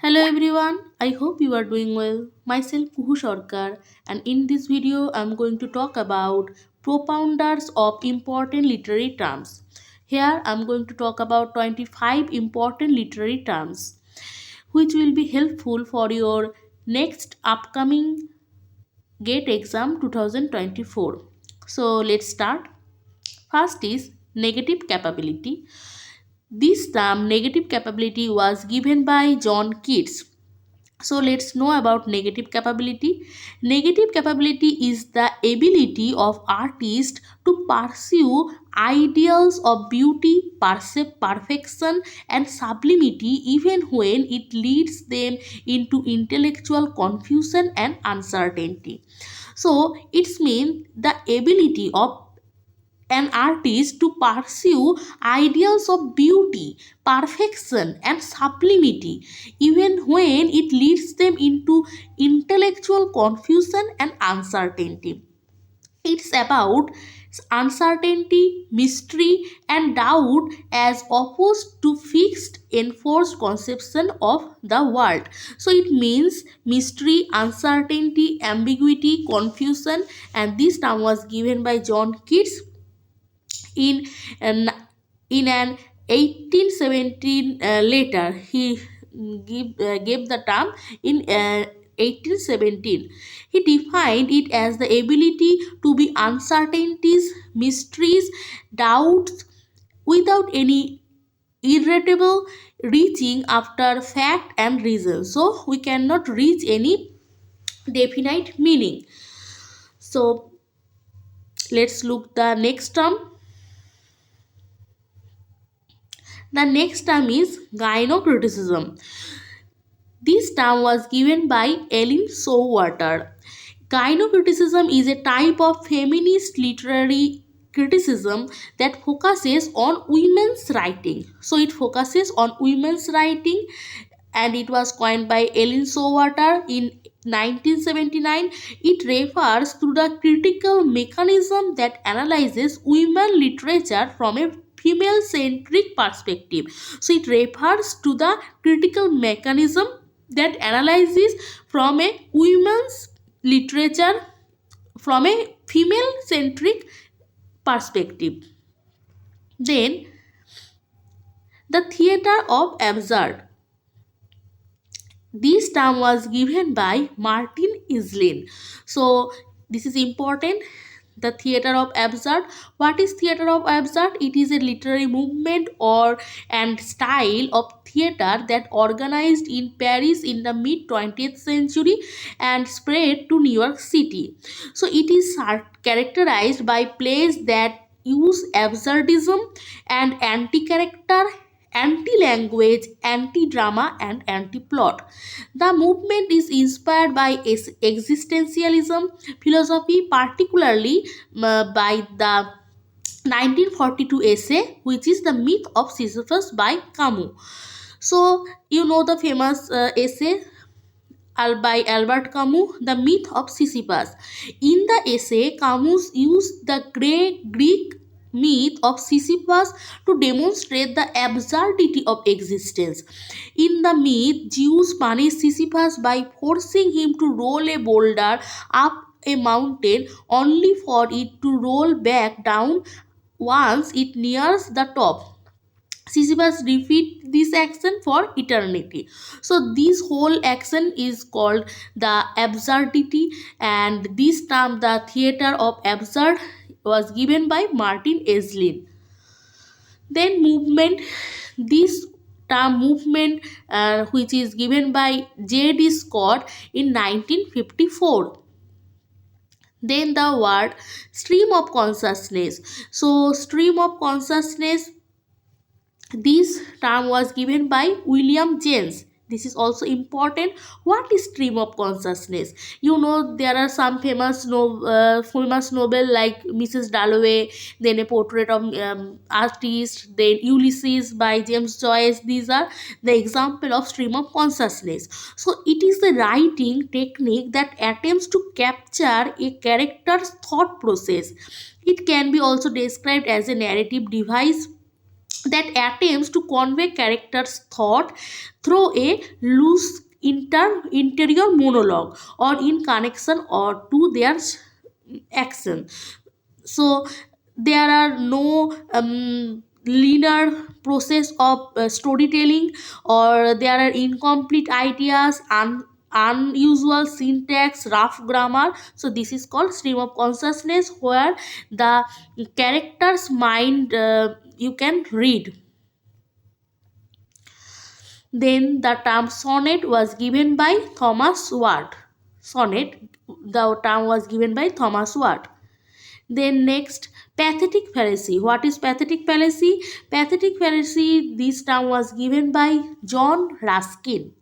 Hello everyone, I hope you are doing well. Myself Kuhu Sarkar, and in this video I am going to talk about propounders of important literary terms. Here I am going to talk about 25 important literary terms which will be helpful for your next upcoming GATE exam 2024. So let's start. First is negative capability. This term negative capability was given by John Keats. So let's know about negative capability. Negative capability is the ability of artists to pursue ideals of beauty, perfection, and sublimity even when it leads them into intellectual confusion and uncertainty. So it's mean the ability of an artist to pursue ideals of beauty, perfection, and sublimity, even when it leads them into intellectual confusion and uncertainty. It's about uncertainty, mystery, and doubt as opposed to fixed, enforced conception of the world. So it means mystery, uncertainty, ambiguity, confusion, and this term was given by John Keats in an in an 1817 letter. He gave the term in 1817. He defined it as the ability to be uncertainties, mysteries, doubts without any irritable reaching after fact and reason. So we cannot reach any definite meaning. So let's look the next term. The next term is gynocriticism. This term was given by Ellen Showalter. Gynocriticism is a type of feminist literary criticism that focuses on women's writing. So it focuses on women's writing, and it was coined by Ellen Showalter in 1979. It refers to the critical mechanism that analyzes women literature from a female centric perspective. So it refers to the critical mechanism that analyzes from a women's literature from a female centric perspective. Then the theater of absurd. This term was given by Martin Islin. So this is important. The theater of absurd. What is theater of absurd? It is a literary movement or and style of theater that organized in Paris in the mid 20th century and spread to New York City. So it is characterized by plays that use absurdism and anti-character, anti-language, anti-drama, and anti-plot. The movement is inspired by existentialism philosophy, particularly by the 1942 essay, which is The Myth of Sisyphus by Camus. So, you know the famous essay by Albert Camus, The Myth of Sisyphus. In the essay, Camus used the Greek myth of Sisyphus to demonstrate the absurdity of existence. In the myth, Zeus punished Sisyphus by forcing him to roll a boulder up a mountain only for it to roll back down once it nears the top. Sisyphus repeat this action for eternity. So this whole action is called the absurdity, and this term, the theater of absurd, was given by Martin Eslin. Then movement. This term movement, which is given by J.D. Scott in 1954. Then the word stream of consciousness. So stream of consciousness, this term was given by William James. This is also important. What is stream of consciousness? You know, there are some famous novel like Mrs. Dalloway, then A Portrait of Artist, then Ulysses by James Joyce. These are the example of stream of consciousness. So it is the writing technique that attempts to capture a character's thought process. It can be also described as a narrative device that attempts to convey characters' thought through a loose interior monologue or in connection or to their action. So there are no linear process of storytelling, or there are incomplete ideas and unusual syntax, rough grammar. So this is called stream of consciousness, where the character's mind you can read. Then the term sonnet was given by Thomas Watt. Sonnet, the term was given by Thomas Watt. Then next, pathetic fallacy. What is pathetic fallacy? Pathetic fallacy, this term was given by John Ruskin,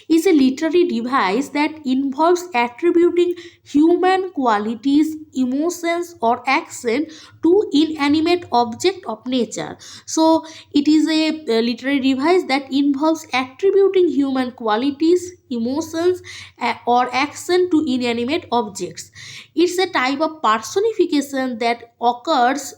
is a literary device that involves attributing human qualities, emotions, or action to inanimate object of nature. So it is a literary device that involves attributing human qualities, emotions, or action to inanimate objects. It's a type of personification that occurs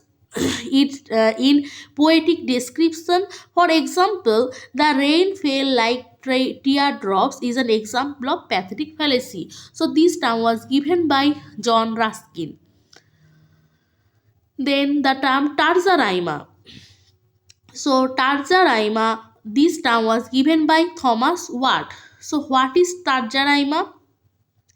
in poetic description. For example, the rain fell like teardrops is an example of pathetic fallacy. So this term was given by John Ruskin. Then the term tarzaraima. So tarzaraima, this term was given by Thomas Watt. So what is tarzaraima?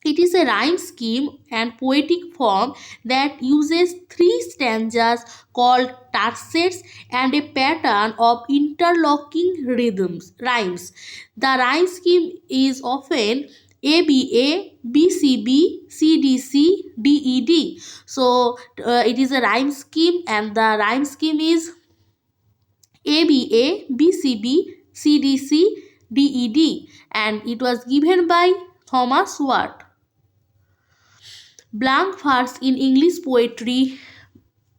It is a rhyme scheme and poetic form that uses three stanzas called tercets and a pattern of interlocking rhymes. The rhyme scheme is often ABA, BCB, CDC, DED. So it is a rhyme scheme, and the rhyme scheme is ABA, BCB, CDC, DED, and it was given by Thomas Watt. Blank verse in English poetry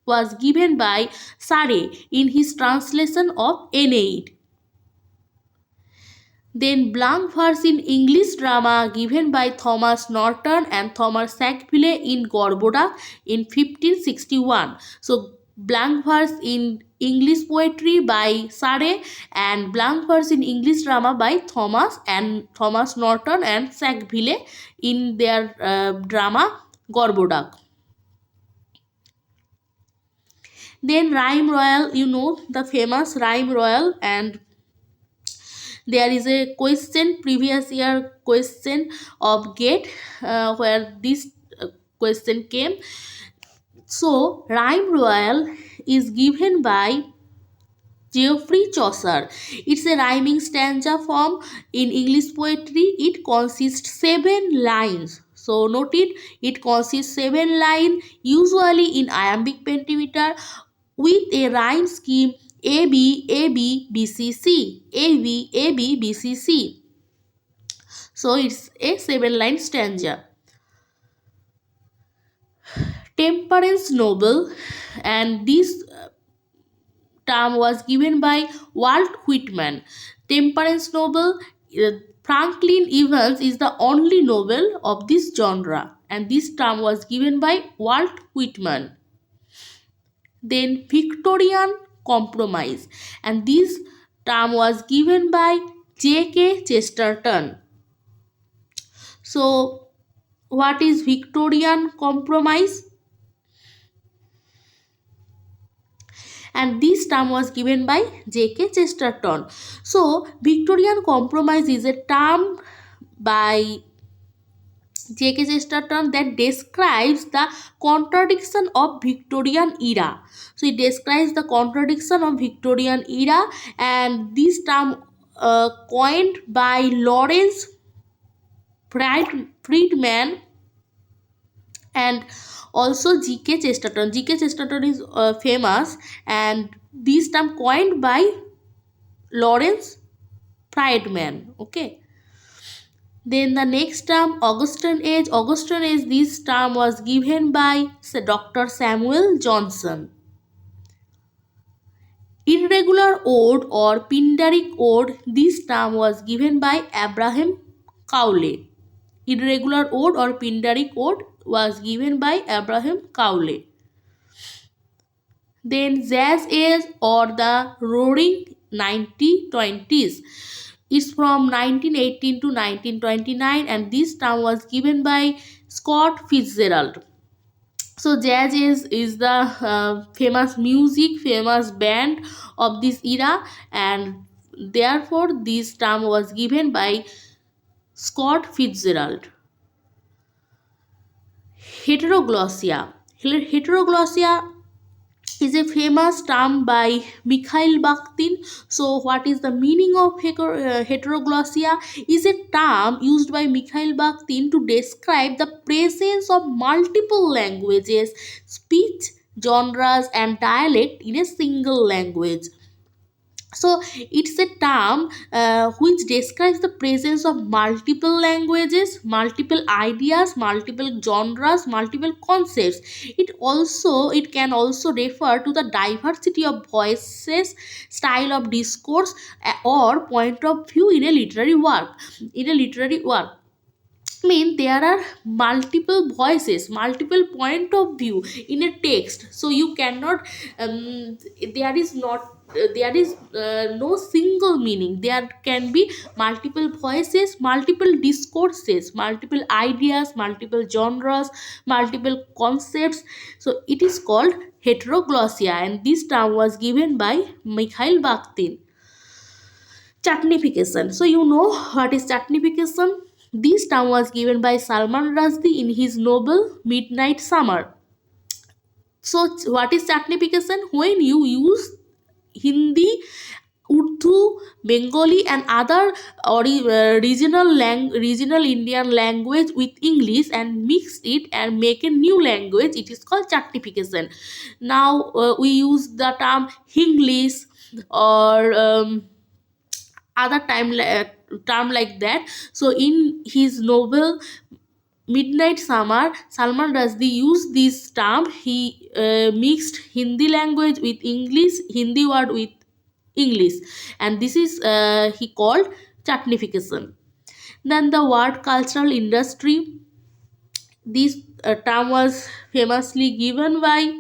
was given by Sare in his translation of Aeneid. Then blank verse in English drama given by Thomas Norton and Thomas Sackville in Gorboduc in 1561. So blank verse in English poetry by Sare and blank verse in English drama by Thomas Norton and Sackville in their drama Gorboduc. Then Rhyme Royal, you know the famous Rhyme Royal, and there is a question, previous year question of GATE, where this question came. So Rhyme Royal is given by Geoffrey Chaucer. It's a rhyming stanza form in English poetry. It consists 7 lines. So note it consists 7 lines, usually in iambic pentameter, with a rhyme scheme A B A B B C C, A B A B B C C. So it's a 7-line stanza. Temperance Noble, and this term was given by Walt Whitman. Temperance Noble, Franklin Evans is the only novel of this genre, and this term was given by Walt Whitman. Then Victorian Compromise, and this term was given by J.K. Chesterton. So what is Victorian Compromise? And this term was given by J.K. Chesterton. So Victorian Compromise is a term by J.K. Chesterton that describes the contradiction of Victorian era. So it describes the contradiction of Victorian era, and this term coined by Lawrence Freedman and also G.K. Chesterton. G.K. Chesterton is famous, and this term coined by Lawrence Freedman. Okay. Then the next term, Augustan Age. Augustan Age, this term was given by Dr. Samuel Johnson. Irregular ode or Pindaric ode, this term was given by Abraham Cowley. Irregular ode or Pindaric ode was given by Abraham Cowley. Then jazz age or the roaring 1920s. It's from 1918 to 1929, and this term was given by Scott Fitzgerald. So jazz is the famous music, famous band of this era, and therefore this term was given by Scott Fitzgerald. Heteroglossia. Heteroglossia is a famous term by Mikhail Bakhtin. So, what is the meaning of heteroglossia? Is a term used by Mikhail Bakhtin to describe the presence of multiple languages, speech, genres, and dialect in a single language. So it's a term which describes the presence of multiple languages, multiple ideas, multiple genres, multiple concepts. It can also refer to the diversity of voices, style of discourse, or point of view in a literary work. In a literary work, mean there are multiple voices, multiple point of view in a text, so you cannot there is not there is no single meaning. There can be multiple voices, multiple discourses, multiple ideas, multiple genres, multiple concepts. So it is called heteroglossia, and this term was given by Mikhail Bakhtin. Chutneyfication. So you know what is chutneyfication? This term was given by Salman Rushdie in his novel Midnight Summer. So what is chutneyfication? When you use Hindi, Urdu, Bengali, and other regional Indian language with English and mix it and make a new language, it is called chutneyfication. Now we use the term Hinglish or other term like that. So in his novel Midnight Summer, Salman Rushdie used this term. He mixed Hindi language with English, Hindi word with English, and this is he called chutneyfication. Then the word cultural industry. This term was famously given by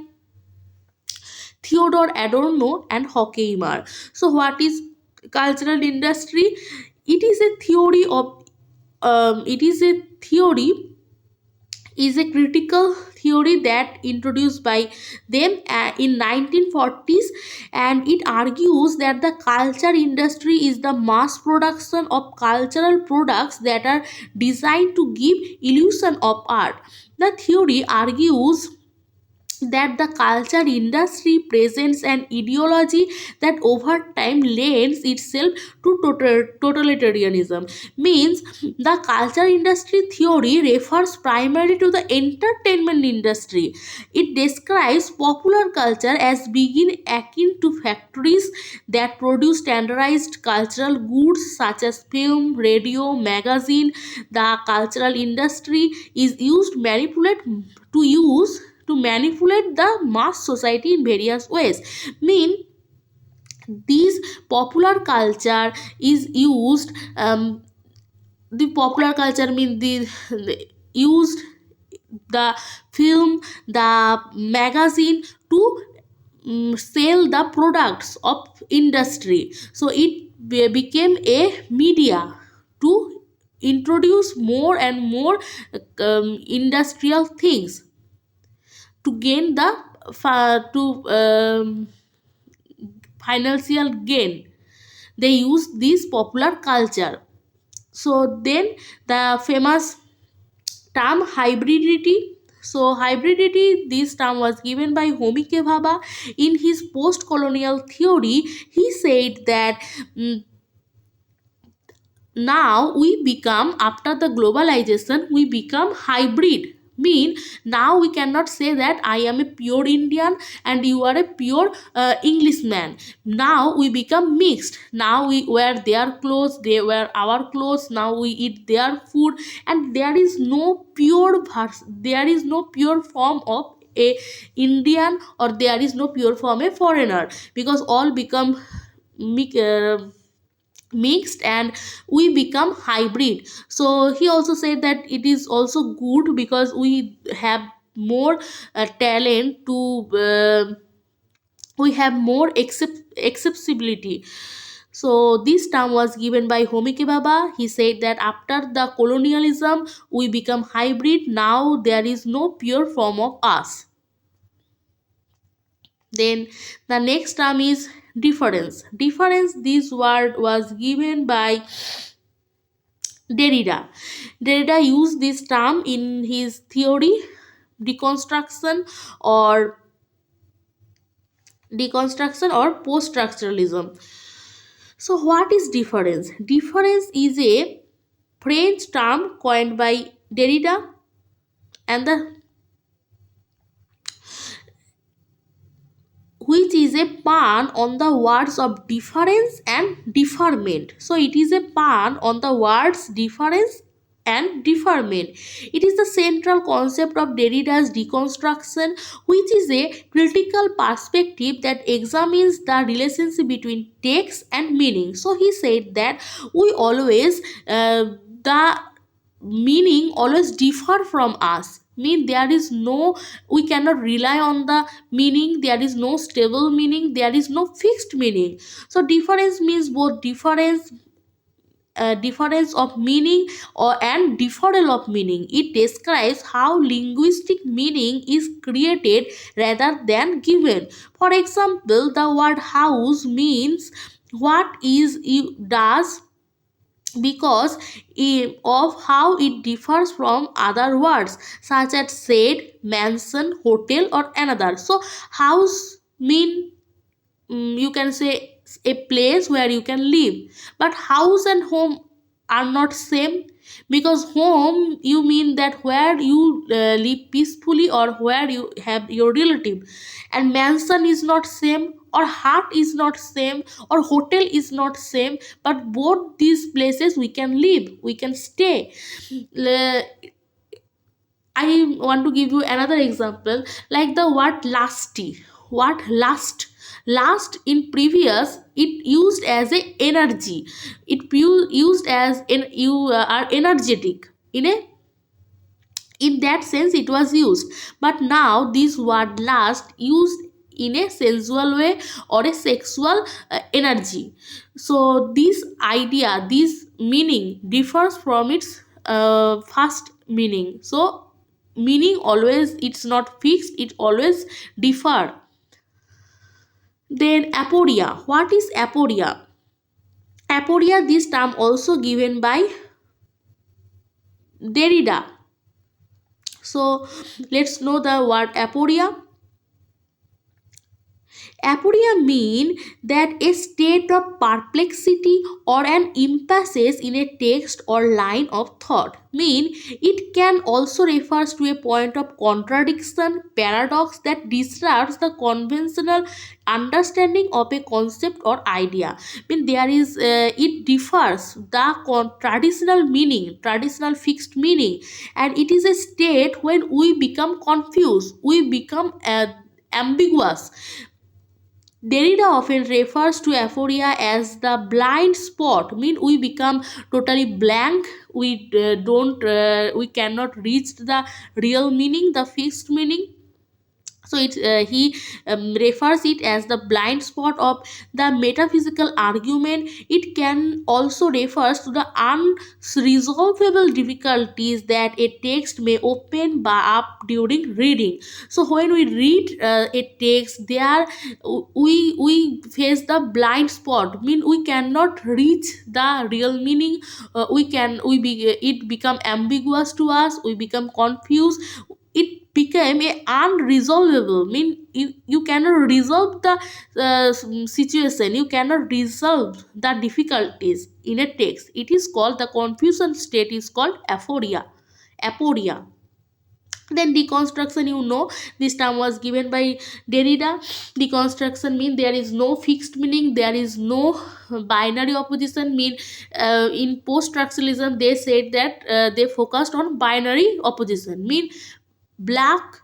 Theodore Adorno and Horkheimer. So, what is cultural industry? It is a theory of it is a theory is a critical theory that introduced by them in 1940s, and it argues that the culture industry is the mass production of cultural products that are designed to give illusion of art. The theory argues that the culture industry presents an ideology that over time lends itself to totalitarianism. Means the culture industry theory refers primarily to the entertainment industry. It describes popular culture as being akin to factories that produce standardized cultural goods such as film, radio, magazine. The cultural industry is used manipulate to use to manipulate the mass society in various ways. Mean these popular culture is used the popular culture mean the used the film, the magazine to sell the products of industry. So it became a media to introduce more and more industrial things to gain the to financial gain. They use this popular culture. So then the famous term hybridity. So hybridity, this term was given by Homi K. Bhabha in his post-colonial theory. He said that now we become, after the globalization, we become hybrid. Mean now we cannot say that I am a pure Indian and you are a pure Englishman. Now we become mixed. Now we wear their clothes, they wear our clothes. Now we eat their food, and there is no pure there is no pure form of a Indian, or there is no pure form a foreigner, because all become mixed and we become hybrid. So he also said that it is also good because we have more talent to we have more accessibility. So this term was given by Homi Baba. He said that after the colonialism, we become hybrid. Now there is no pure form of us. Then the next term is difference. Difference, this word was given by Derrida. Derrida used this term in his theory deconstruction or post-structuralism. So what is difference? Difference is a French term coined by Derrida, and the which is a pun on the words of difference and deferment. So it is a pun on the words difference and deferment. It is the central concept of Derrida's deconstruction, which is a critical perspective that examines the relationship between text and meaning. So he said that we always the meaning always differ from us, mean there is no, we cannot rely on the meaning, there is no stable meaning, there is no fixed meaning. So difference means both difference of meaning or and deferral of meaning. It describes how linguistic meaning is created rather than given. For example, the word house means what is it does because of how it differs from other words such as shed, mansion, hotel or another. So house mean, you can say a place where you can live, but house and home are not same, because home you mean that where you live peacefully or where you have your relative, and mansion is not same, or hut is not same, or hotel is not same, but both these places we can live, we can stay. Le- I want to give you another example, like the word lusty. What lust? Lust in previous it used as a energy. It used as in you are energetic. In that sense it was used. But now this word lust used in a sensual way or a sexual energy. So this idea, this meaning differs from its first meaning. So meaning always, it's not fixed, it always differ. Then aporia. What is aporia? Aporia, this term also given by Derrida. So let's know the word aporia. Aporia mean that a state of perplexity or an impasse in a text or line of thought. Mean it can also refers to a point of contradiction, paradox that disrupts the conventional understanding of a concept or idea. Mean there is it differs the traditional meaning, traditional fixed meaning, and it is a state when we become confused, we become ambiguous. Derrida often refers to aphoria as the blind spot. Mean we become totally blank. We cannot reach the real meaning, the fixed meaning. So he refers it as the blind spot of the metaphysical argument. It can also refers to the unresolvable difficulties that a text may open up during reading. So when we read a text, there we face the blind spot, mean we cannot reach the real meaning. It become ambiguous to us, we become confused, it became a unresolvable, mean you cannot resolve the situation, you cannot resolve the difficulties in a text. It is called, the confusion state is called aporia. Then deconstruction, this term was given by Derrida. Deconstruction mean there is no fixed meaning, there is no binary opposition. Mean in post structuralism they said that they focused on binary opposition. Mean black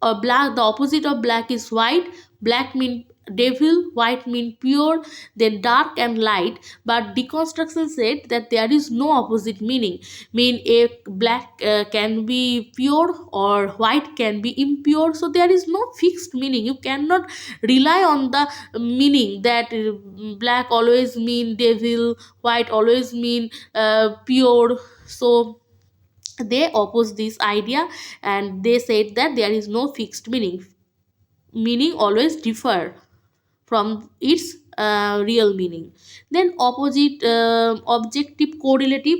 or black, the opposite of black is white. Black mean devil, white mean pure, then dark and light. But deconstruction said that there is no opposite meaning. Mean a black can be pure or white can be impure. So there is no fixed meaning. You cannot rely on the meaning that black always mean devil, white always mean pure. So they oppose this idea, and they said that there is no fixed meaning. Meaning always differ from its real meaning. Then opposite, objective correlative,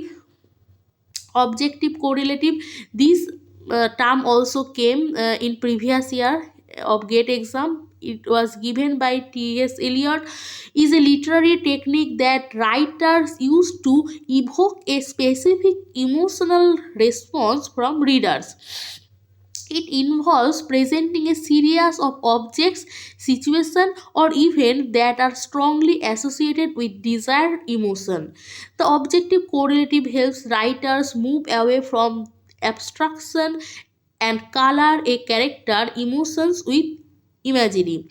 this term also came in previous year of GATE exam. It was given by T.S. Eliot. Is a literary technique that writers use to evoke a specific emotional response from readers. It involves presenting a series of objects, situations, or events that are strongly associated with desired emotion. The objective correlative helps writers move away from abstraction and color a character emotions with imagery,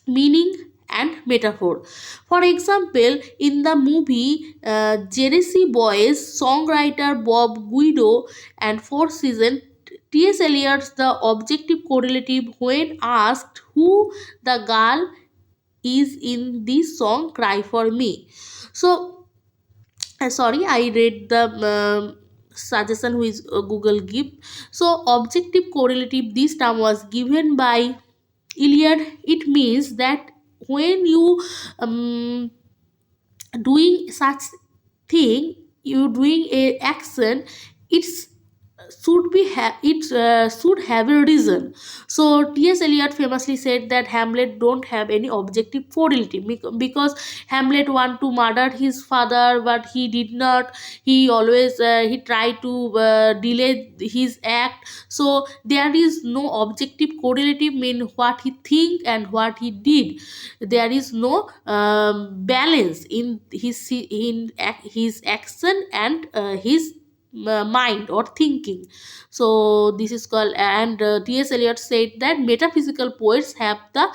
meaning, and metaphor. For example, in the movie Jersey Boys, songwriter Bob Guido and Four Seasons, T.S. Eliot's The Objective Correlative, when asked who the girl is in this song Cry For Me. So, sorry, I read the suggestion which Google give. So, objective correlative, this term was given by Iliad. It means that when you doing such thing, you doing a action, it's should have a reason. So T.S. Eliot famously said that Hamlet don't have any objective morality, because Hamlet want to murder his father, but he did not. He always he tried to delay his act. So there is no objective correlative mean what he think and what he did. There is no balance in his action and his mind or thinking. So this is called, and T.S. Eliot said that metaphysical poets have the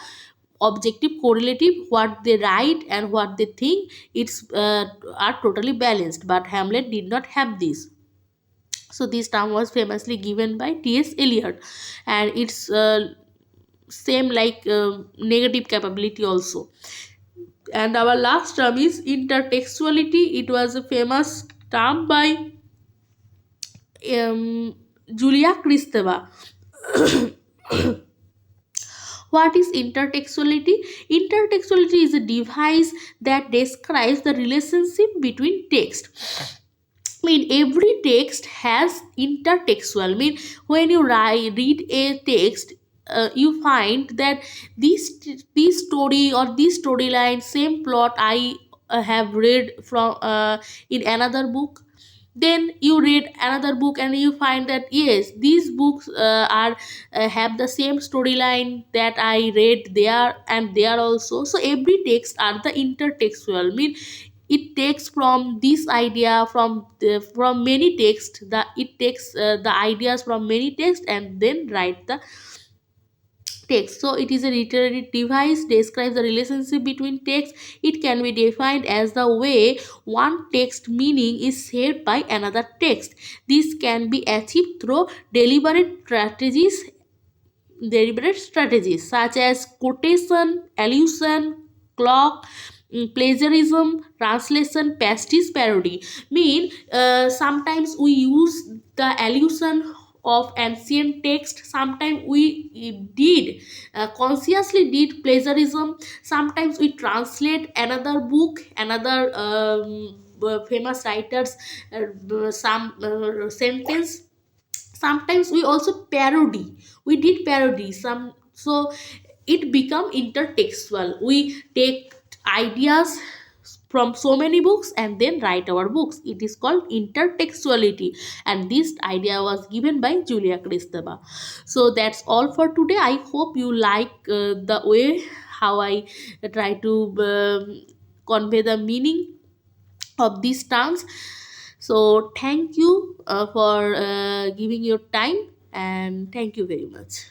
objective correlative, what they write and what they think, it's are totally balanced, but Hamlet did not have this. So this term was famously given by T.S. Eliot, and it's same like negative capability also. And our last term is intertextuality. It was a famous term by Julia Kristeva. What is intertextuality? Intertextuality is a device that describes the relationship between text. Every text has intertextual. When you read a text, you find that this story or this storyline, same plot I have read from in another book. Then you read another book and you find that yes, these books are have the same storyline that I read there and there also. So every text are the intertextual. It takes from this idea from many texts, it takes the ideas from many texts and then write the text. So it is a literary device, describes the relationship between text. It can be defined as the way one text meaning is shaped by another text. This can be achieved through deliberate strategies such as quotation, allusion, clock, plagiarism, translation, pastiche, parody. Sometimes we use the allusion of ancient text. Sometimes we did consciously did plagiarism. Sometimes we translate another book, another famous writers some sentence. Sometimes we also parody, we did parody some. So it become intertextual. We take ideas from so many books and then write our books. It is called intertextuality, and this idea was given by Julia Kristeva. So that's all for today. I hope you like the way how I try to convey the meaning of these terms. So thank you for giving your time, and thank you very much.